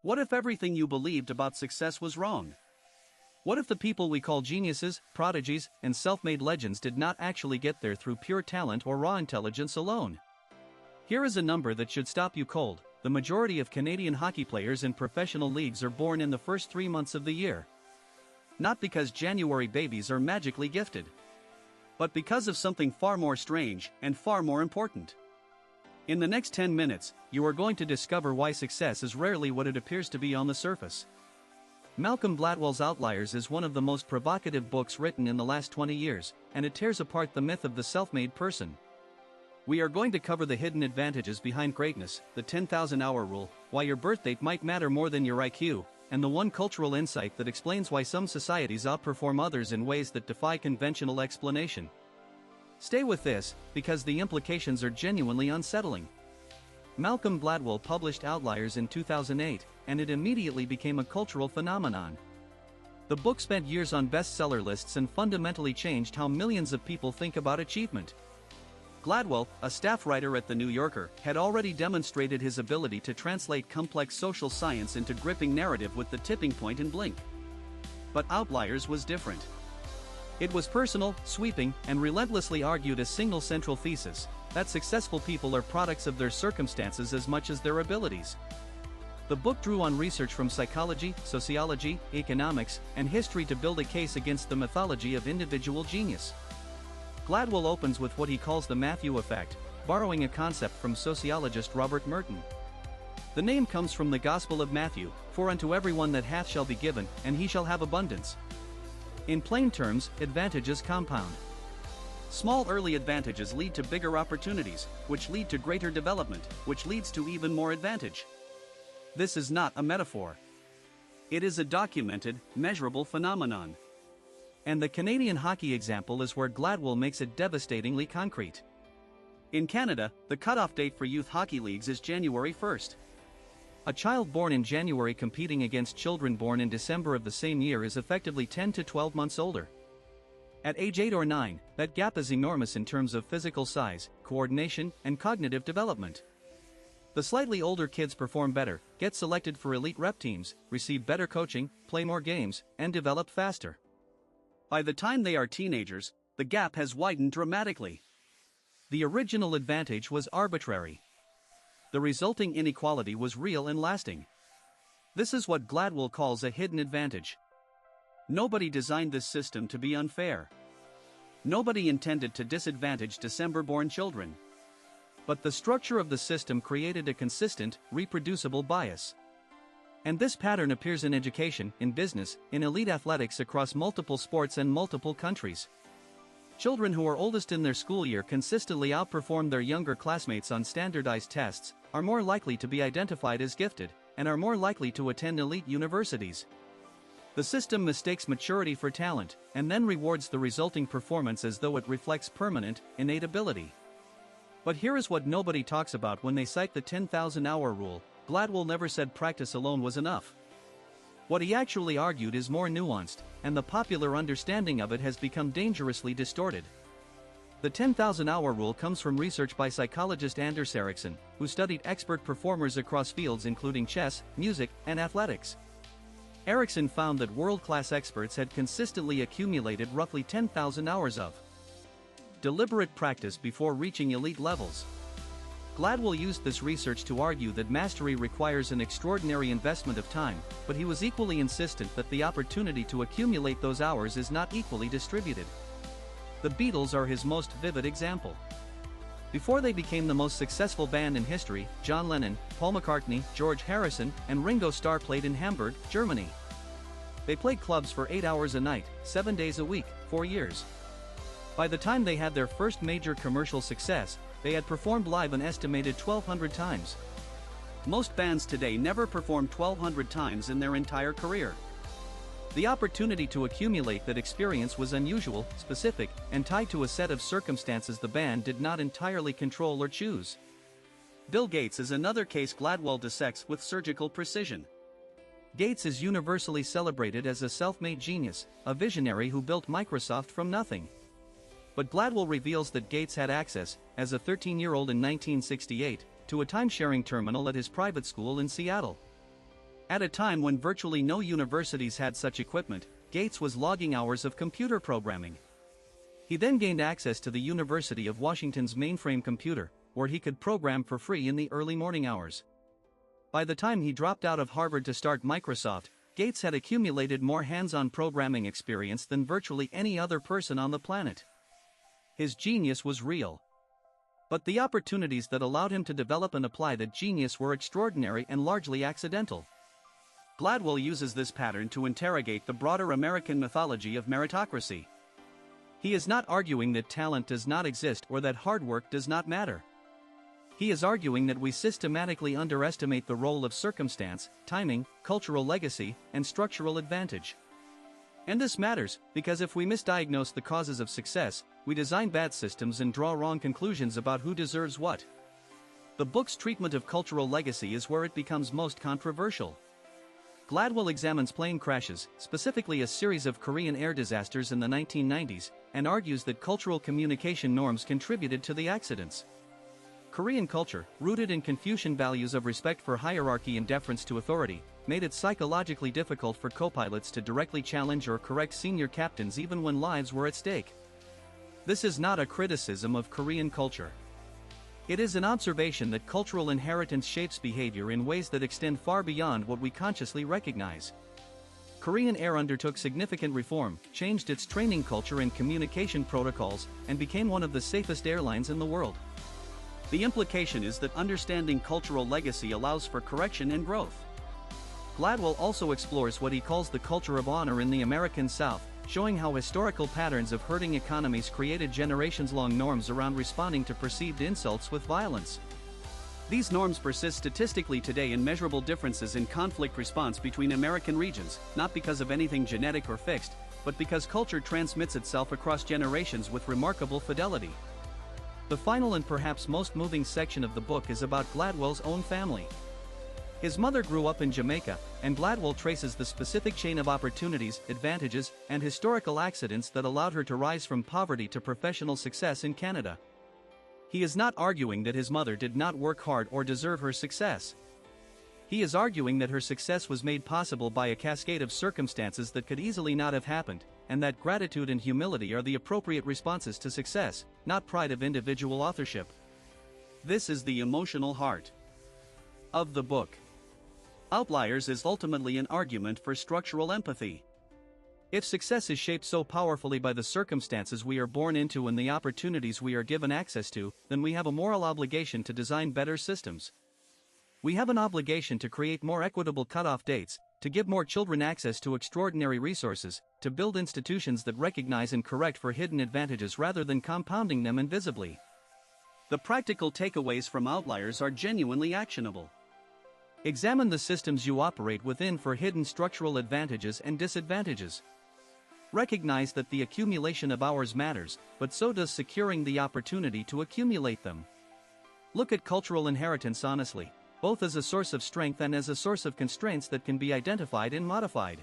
What if everything you believed about success was wrong? What if the people we call geniuses, prodigies, and self-made legends did not actually get there through pure talent or raw intelligence alone? Here is a number that should stop you cold. The majority of Canadian hockey players in professional leagues are born in the first 3 months of the year. Not because January babies are magically gifted, but because of something far more strange and far more important. In the next 10 minutes, you are going to discover why success is rarely what it appears to be on the surface. Malcolm Gladwell's Outliers is one of the most provocative books written in the last 20 years, and it tears apart the myth of the self-made person. We are going to cover the hidden advantages behind greatness, the 10,000-hour rule, why your birth date might matter more than your IQ, and the one cultural insight that explains why some societies outperform others in ways that defy conventional explanation. Stay with this, because the implications are genuinely unsettling. Malcolm Gladwell published Outliers in 2008, and it immediately became a cultural phenomenon. The book spent years on bestseller lists and fundamentally changed how millions of people think about achievement. Gladwell, a staff writer at The New Yorker, had already demonstrated his ability to translate complex social science into gripping narrative with The Tipping Point and Blink. But Outliers was different. It was personal, sweeping, and relentlessly argued a single central thesis: that successful people are products of their circumstances as much as their abilities. The book drew on research from psychology, sociology, economics, and history to build a case against the mythology of individual genius. Gladwell opens with what he calls the Matthew effect, borrowing a concept from sociologist Robert Merton. The name comes from the Gospel of Matthew: "For unto everyone that hath shall be given, and he shall have abundance." In plain terms, advantages compound. Small early advantages lead to bigger opportunities, which lead to greater development, which leads to even more advantage. This is not a metaphor. It is a documented, measurable phenomenon. And the Canadian hockey example is where Gladwell makes it devastatingly concrete. In Canada, the cutoff date for youth hockey leagues is January 1st. A child born in January competing against children born in December of the same year is effectively 10 to 12 months older. At age 8 or 9, that gap is enormous in terms of physical size, coordination, and cognitive development. The slightly older kids perform better, get selected for elite rep teams, receive better coaching, play more games, and develop faster. By the time they are teenagers, the gap has widened dramatically. The original advantage was arbitrary. The resulting inequality was real and lasting. This is what Gladwell calls a hidden advantage. Nobody designed this system to be unfair. Nobody intended to disadvantage December-born children. But the structure of the system created a consistent, reproducible bias. And this pattern appears in education, in business, in elite athletics across multiple sports and multiple countries. Children who are oldest in their school year consistently outperform their younger classmates on standardized tests, are more likely to be identified as gifted, and are more likely to attend elite universities. The system mistakes maturity for talent, and then rewards the resulting performance as though it reflects permanent, innate ability. But here is what nobody talks about when they cite the 10,000-hour rule. Gladwell never said practice alone was enough. What he actually argued is more nuanced, and the popular understanding of it has become dangerously distorted. The 10,000-hour rule comes from research by psychologist Anders Ericsson, who studied expert performers across fields including chess, music, and athletics. Ericsson found that world-class experts had consistently accumulated roughly 10,000 hours of deliberate practice before reaching elite levels. Gladwell used this research to argue that mastery requires an extraordinary investment of time, but he was equally insistent that the opportunity to accumulate those hours is not equally distributed. The Beatles are his most vivid example. Before they became the most successful band in history, John Lennon, Paul McCartney, George Harrison, and Ringo Starr played in Hamburg, Germany. They played clubs for 8 hours a night, 7 days a week, 4 years. By the time they had their first major commercial success, they had performed live an estimated 1,200 times. Most bands today never perform 1,200 times in their entire career. The opportunity to accumulate that experience was unusual, specific, and tied to a set of circumstances the band did not entirely control or choose. Bill Gates is another case Gladwell dissects with surgical precision. Gates is universally celebrated as a self-made genius, a visionary who built Microsoft from nothing. But Gladwell reveals that Gates had access, as a 13-year-old in 1968, to a time-sharing terminal at his private school in Seattle. At a time when virtually no universities had such equipment, Gates was logging hours of computer programming. He then gained access to the University of Washington's mainframe computer, where he could program for free in the early morning hours. By the time he dropped out of Harvard to start Microsoft, Gates had accumulated more hands-on programming experience than virtually any other person on the planet. His genius was real. But the opportunities that allowed him to develop and apply that genius were extraordinary and largely accidental. Gladwell uses this pattern to interrogate the broader American mythology of meritocracy. He is not arguing that talent does not exist or that hard work does not matter. He is arguing that we systematically underestimate the role of circumstance, timing, cultural legacy, and structural advantage. And this matters, because if we misdiagnose the causes of success, we design bad systems and draw wrong conclusions about who deserves what. The book's treatment of cultural legacy is where it becomes most controversial. Gladwell examines plane crashes, specifically a series of Korean air disasters in the 1990s, and argues that cultural communication norms contributed to the accidents. Korean culture, rooted in Confucian values of respect for hierarchy and deference to authority, made it psychologically difficult for co-pilots to directly challenge or correct senior captains even when lives were at stake. This is not a criticism of Korean culture. It is an observation that cultural inheritance shapes behavior in ways that extend far beyond what we consciously recognize. Korean Air undertook significant reform, changed its training culture and communication protocols, and became one of the safest airlines in the world. The implication is that understanding cultural legacy allows for correction and growth. Gladwell also explores what he calls the culture of honor in the American South, showing how historical patterns of herding economies created generations-long norms around responding to perceived insults with violence. These norms persist statistically today in measurable differences in conflict response between American regions, not because of anything genetic or fixed, but because culture transmits itself across generations with remarkable fidelity. The final and perhaps most moving section of the book is about Gladwell's own family. His mother grew up in Jamaica, and Gladwell traces the specific chain of opportunities, advantages, and historical accidents that allowed her to rise from poverty to professional success in Canada. He is not arguing that his mother did not work hard or deserve her success. He is arguing that her success was made possible by a cascade of circumstances that could easily not have happened, and that gratitude and humility are the appropriate responses to success, not pride of individual authorship. This is the emotional heart of the book. Outliers is ultimately an argument for structural empathy. If success is shaped so powerfully by the circumstances we are born into and the opportunities we are given access to, then we have a moral obligation to design better systems. We have an obligation to create more equitable cutoff dates, to give more children access to extraordinary resources, to build institutions that recognize and correct for hidden advantages rather than compounding them invisibly. The practical takeaways from Outliers are genuinely actionable. Examine the systems you operate within for hidden structural advantages and disadvantages. Recognize that the accumulation of hours matters, but so does securing the opportunity to accumulate them. Look at cultural inheritance honestly, both as a source of strength and as a source of constraints that can be identified and modified.